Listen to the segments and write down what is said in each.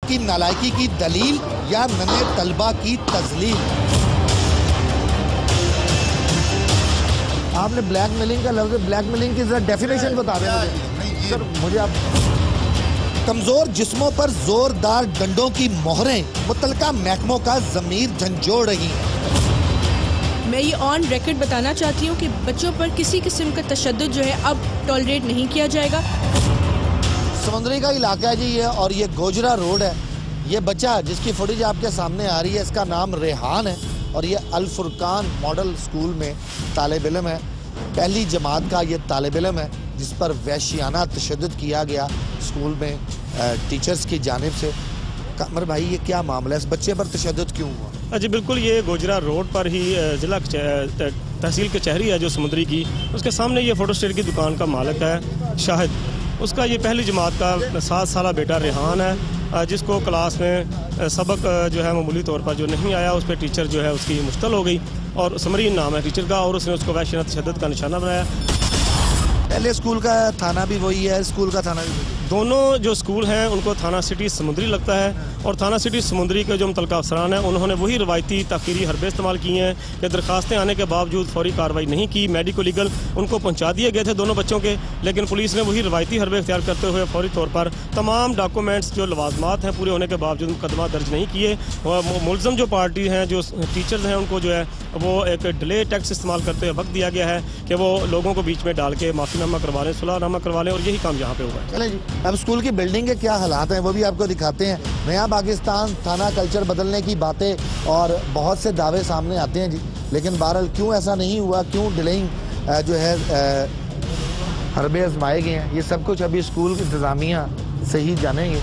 की नालायकी की दलील या नन्हे तलबा की तजलील? आपने ब्लैकमेलिंग का लफ्ज़, ब्लैकमेलिंग की जरा डेफिनेशन बता दें मुझे। सर मुझे आप कमजोर जिस्मों पर जोरदार डंडों की मोहरें मुतलका महकमों का ज़मीर झंझोड़ रही हैं। मैं ये ऑन रिकॉर्ड बताना चाहती हूँ कि बच्चों पर किसी किस्म का तशद्दुद जो है अब टॉलरेट नहीं किया जाएगा। समुंदरी का इलाका है जी ये, और ये गोजरा रोड है। ये बच्चा जिसकी फुटेज आपके सामने आ रही है, इसका नाम रेहान है और ये अल फुरकान मॉडल स्कूल में तालिब इल्म है। पहली जमात का ये तालिब इल्म है जिस पर वहशियाना तशद्दुद किया गया स्कूल में टीचर्स की जानिब से। कमर भाई ये क्या मामला है, इस बच्चे पर तशद्दुद क्यों हुआ? जी बिल्कुल, ये गोजरा रोड पर ही ज़िला तहसील कचहरी है जो समुंदरी की, उसके सामने ये फ़ोटो स्टेट की दुकान का मालिक है शाहिद। उसका ये पहली जमात का 7 साला बेटा रेहान है जिसको क्लास में सबक जो है मामूली तौर पर जो नहीं आया, उस पर टीचर जो है उसकी मुश्तल हो गई और समरीन नाम है टीचर का, और उसने उसको वहशियाना तशद्दुद का निशाना बनाया। पहले स्कूल का थाना भी वही है, स्कूल का थाना भी वही है। दोनों जो स्कूल हैं उनको थाना सिटी समुंदरी लगता है और थाना सिटी समुंदरी के जो मुतलका अफसरान हैं उन्होंने वही रवायती ताख़ीरी हरबे इस्तेमाल किए हैं कि दरखास्तें आने के बावजूद फौरी कार्रवाई नहीं की। मेडिको लीगल उनको पहुंचा दिए गए थे दोनों बच्चों के, लेकिन पुलिस ने वही रवायती हरबे इख्तियार करते हुए फौरी तौर पर तमाम डॉक्यूमेंट्स जो लवाजमात हैं पूरे होने के बावजूद मुकदमा दर्ज नहीं किए। मुलज़म जो पार्टी हैं, जो टीचर्स हैं, उनको जो है वो एक डिले टैक्स इस्तेमाल करते हुए वक्त दिया गया है कि वो लोगों को बीच में डाल के माफ़ीनामा करवा लें, सुलहनामा करवा लें, और यही काम यहाँ पे हुआ है। चले जी, अब स्कूल की बिल्डिंग के क्या हालात हैं वो भी आपको दिखाते हैं। नया पाकिस्तान, थाना कल्चर बदलने की बातें और बहुत से दावे सामने आते हैं जी, लेकिन बहरहाल क्यों ऐसा नहीं हुआ, क्यों डिलेइंग जो है हरबे आजमाए गए हैं, ये सब कुछ अभी स्कूल की इंतजामिया से ही जानेंगे।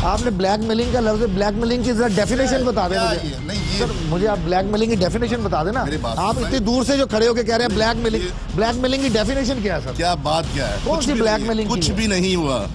आपने ब्लैकमेलिंग का लफ्ज़, ब्लैकमेलिंग की जरा डेफिनेशन बता दें मुझे। सर मुझे आप ब्लैकमेलिंग की डेफिनेशन बता देना। आप इतनी दूर से जो खड़े होकर कह रहे हैं ब्लैकमेलिंग, ब्लैकमेलिंग की डेफिनेशन क्या है सर? क्या बात क्या है? कौन सी ब्लैकमेलिंग? कुछ भी नहीं हुआ,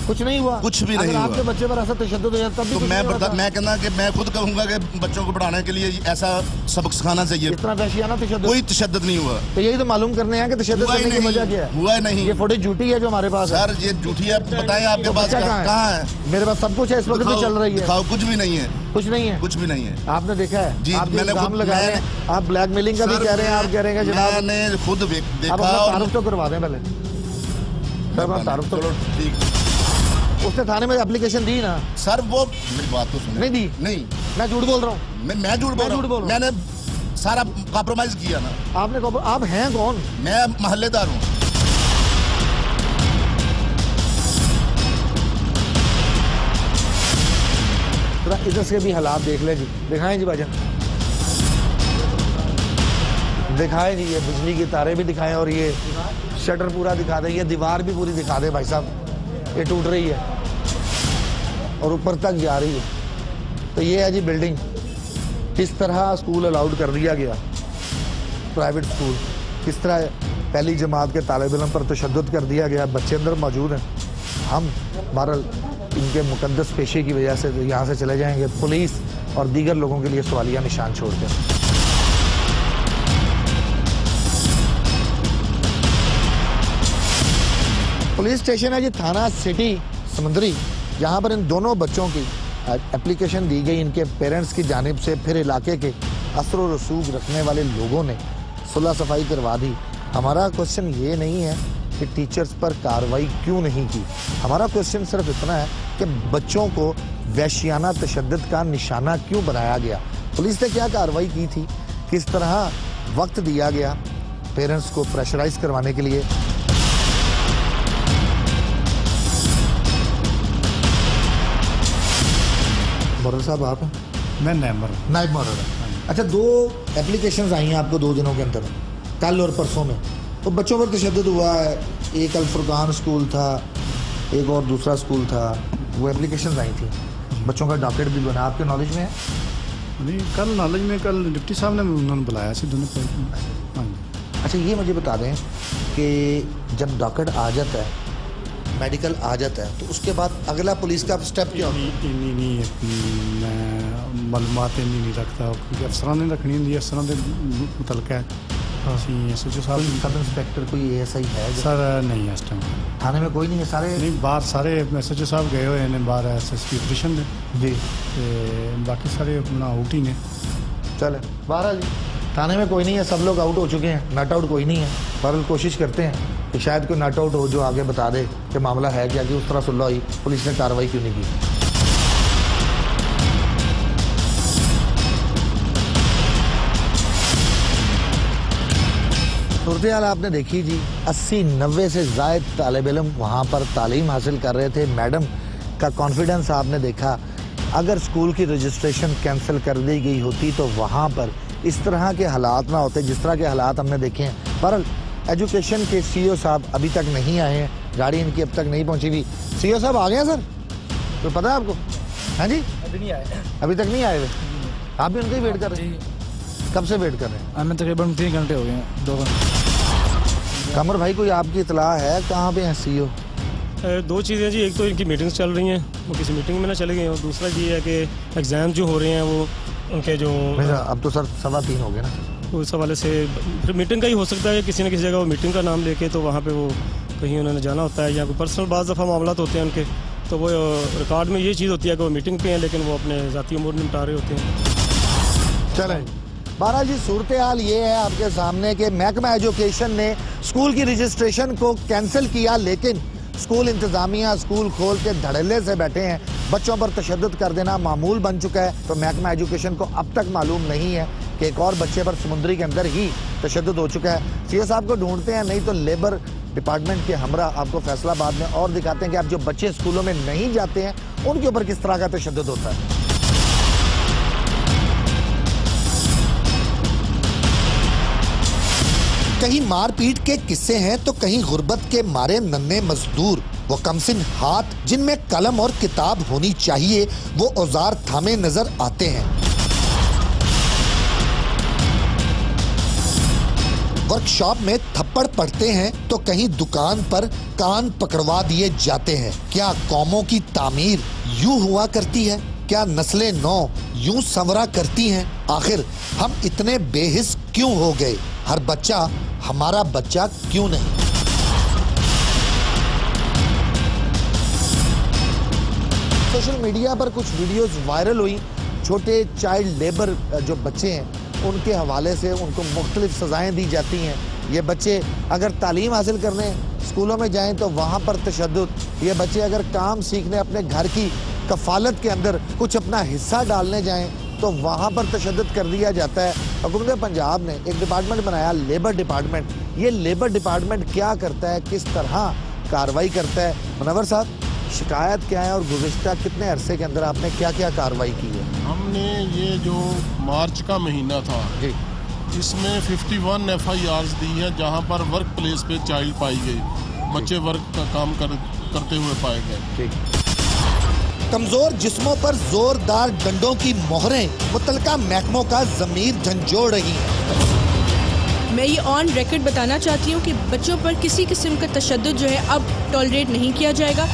कुछ नहीं हुआ, कुछ भी नहीं हुआ। आपके बच्चे पर ऐसा तशद्दुद है तब भी तो मैं कहना कि मैं खुद कहूंगा कि बच्चों को पढ़ाने के लिए ऐसा सबक सिखाना चाहिए। इतना वहशियाना तशद्दुद, कोई तशद्दुद नहीं हुआ। तो यही तो मालूम करने हैं कि तशद्दुद करने की वजह क्या है। हुआ नहीं, ये फुटेज झूठी है जो हमारे पास है। सर ये झूठी है, बताएं आपके पास कहाँ है? मेरे पास सब कुछ है, इस वक्त भी चल रही है। दिखाओ, कुछ भी नहीं है, कुछ नहीं है, कुछ भी नहीं है। आपने देखा है जी, आप मैंने खुद लगा रहे हैं, आप ब्लैकमेलिंग का भी कह रहे हैं, आप कह रहे हैं जनाब मैंने खुद देखा। तारुफ तो करवा दें पहले, तारुफ तो ठीक। उसने थाने में एप्लीकेशन दी ना सर, वो मेरी बात तो सुनो। नहीं दी, नहीं, मैं झूठ बोल रहा हूँ। मैं झूठ बोल रहा हूँ, मैंने सारा कॉम्प्रोमाइज किया ना। आपने आप हैं कौन? मैं महल्लेदार हूँ। इधर से भी हालात देख ले जी, दिखाएं जी भाईजान, दिखाएं जी, ये बिजली की तारें भी दिखाएं और ये शटर पूरा दिखा दें, ये दीवार भी पूरी दिखा दें भाई साहब, ये टूट रही है और ऊपर तक जा रही है। तो ये है जी बिल्डिंग, किस तरह स्कूल अलाउड कर दिया गया, प्राइवेट स्कूल, किस तरह पहली जमात के तालिब इल्म पर तशद्दुद कर दिया गया, बच्चे अंदर मौजूद हैं। हम बहरहाल इनके मुकद्दस पेशे की वजह से यहाँ से चले जाएंगे, पुलिस और दीगर लोगों के लिए सवालिया निशान छोड़ दें। पुलिस स्टेशन है जी थाना सिटी समुंदरी, यहाँ पर इन दोनों बच्चों की एप्लीकेशन दी गई इनके पेरेंट्स की जानिब से, फिर इलाके के असर व रसूख रखने वाले लोगों ने सुलह सफाई करवा दी। हमारा क्वेश्चन ये नहीं है कि टीचर्स पर कार्रवाई क्यों नहीं की, हमारा क्वेश्चन सिर्फ इतना है कि बच्चों को वहशियाना तशद्दुद का निशाना क्यों बनाया गया। पुलिस ने क्या कार्रवाई की थी, किस तरह वक्त दिया गया पेरेंट्स को प्रेशराइज करवाने के लिए। मोहर साहब आप? मैं नायब मोहर। अच्छा, 2 एप्लीकेशंस आई हैं आपको 2 दिनों के अंदर, कल और परसों में, तो बच्चों पर तशद्दुद हुआ है। एक अल फुरकान स्कूल था, एक और दूसरा स्कूल था, वो एप्लीकेशंस आई थी, बच्चों का डॉकेट भी बना, आपके नॉलेज में है? नहीं, कल नॉलेज में, कल डिप्टी साहब ने उन्होंने बुलाया सी दोनों को। अच्छा, ये मुझे बता दें कि जब डॉकेट आ जाता है, मेडिकल आ जाता है, तो उसके बाद अगला पुलिस का स्टेप क्या होता है? नहीं, मैं मालूमात नहीं रखता, क्योंकि अफसरान ने रखनी होंगी, अफसरान के मुतलका है। SHO साहब सब इंस्पेक्टर कोई ASI है जो- सर नहीं है इस टाइम थाने में कोई नहीं है, सारे नहीं बाहर सारे SHO साहब गए हुए ने बाहर SSP ऑपरेशन दे जी ते बाकी सारे अपना आउट ही ने। चले बारह जी, थाने में कोई नहीं है, सब लोग आउट हो चुके हैं, नट आउट कोई नहीं है। बहरहाल कोशिश करते हैं कि शायद कोई नट आउट हो जो आगे बता दे कि मामला है क्या, कि उस तरह सुलह हुई, पुलिस ने कार्रवाई क्यों नहीं की। सूरत हाल आपने देखी जी, 80-90 से ज़ायद तालिब इल्म वहाँ पर तालीम हासिल कर रहे थे। मैडम का कॉन्फिडेंस आपने देखा। अगर स्कूल की रजिस्ट्रेशन कैंसिल कर दी गई होती तो वहाँ पर इस तरह के हालात ना होते जिस तरह के हालात हमने देखे हैं। बहरहाल एजुकेशन के CO साहब अभी तक नहीं आए हैं, गाड़ी इनकी अब तक नहीं पहुँची हुई। CO साहब आ गए हैं सर, तो पता है आपको? हाँ जी, अभी नहीं आए। अभी तक नहीं आए हुए, आप भी उनका ही वेट कर रहे हैं? कब से वेट कर रहे हैं? हमें तकरीबन 3 घंटे हो गए हैं, 2 घंटे। कमर भाई कोई आपकी इतला है कहाँ पे हैं CO? दो चीज़ें जी, एक तो इनकी मीटिंग्स चल रही हैं, वो किसी मीटिंग में ना चले गए, और दूसरा ये है कि एग्ज़ाम जो हो रहे हैं वो उनके जो अब तो सर 3:15 हो गए ना। उस हवाले से फिर मीटिंग का ही हो सकता है कि किसी न किसी जगह वो मीटिंग का नाम लेके तो वहाँ पे वो कहीं उन्होंने जाना होता है, या कोई पर्सनल बाज़ दफ़ा मामला होते हैं उनके, तो वो रिकॉर्ड में ये चीज़ होती है कि वो मीटिंग पे हैं लेकिन वो अपने ज़ाती उमूर निपटा रहे होते हैं। चलें, बहरहाल जी सूरत हाल ये है आपके सामने कि महकमा एजुकेशन ने स्कूल की रजिस्ट्रेशन को कैंसिल किया, लेकिन स्कूल इंतजामिया स्कूल खोल के धड़ल्ले से बैठे हैं। बच्चों पर तशद्दुद कर देना मामूल बन चुका है। तो महकमा एजुकेशन को अब तक मालूम नहीं है कि एक और बच्चे पर समुद्री के अंदर ही तशद्दुद हो चुका है। CO साहब को ढूंढते हैं, नहीं तो लेबर डिपार्टमेंट के हमरा आपको फैसलाबाद में और दिखाते हैं कि आप जो बच्चे स्कूलों में नहीं जाते हैं उनके ऊपर किस तरह का तशद्दुद होता है। कहीं मारपीट के किस्से हैं तो कहीं गुर्बत के मारे नन्हे मजदूर, वो कमसिन हाथ जिनमें कलम और किताब होनी चाहिए वो औजार थामे नजर आते हैं। वर्कशॉप में थप्पड़ पड़ते हैं तो कहीं दुकान पर कान पकड़वा दिए जाते हैं। क्या कौमों की तामीर यूं हुआ करती है? क्या नस्लें नौ यूं संवरा करती हैं? आखिर हम इतने बेहिस क्यों हो गए? हर बच्चा हमारा बच्चा क्यों नहीं? सोशल मीडिया पर कुछ वीडियोस वायरल हुई, छोटे चाइल्ड लेबर जो बच्चे हैं उनके हवाले से उनको मुख्तलिफ सजाएं दी जाती हैं। ये बच्चे अगर तालीम हासिल करने स्कूलों में जाएं तो वहाँ पर तशद्दुद, ये बच्चे अगर काम सीखने अपने घर की कफालत के अंदर कुछ अपना हिस्सा डालने जाएं तो वहाँ पर तशद्दुद कर दिया जाता है। हुकूमत पंजाब ने एक डिपार्टमेंट बनाया, लेबर डिपार्टमेंट। ये लेबर डिपार्टमेंट क्या करता है, किस तरह कार्रवाई करता है? मुनव्वर साहब, शिकायत क्या है और गुज़िश्ता कितने अरसे के अंदर आपने क्या क्या कार्रवाई की है? हमने ये जो मार्च का महीना था जी, इसमें 51 FIRs दी हैं जहाँ पर वर्क प्लेस पे चाइल्ड पाई गई, बच्चे वर्क का काम करते हुए पाए गए। ठीक। कमजोर जिस्मों पर जोरदार डंडों की मोहरें मुतलका महकमों का ज़मीर झंझोड़ रही हैं। मैं ये ऑन रिकॉर्ड बताना चाहती हूँ कि बच्चों पर किसी किस्म का तशद्दुद जो है अब टॉलरेट नहीं किया जाएगा।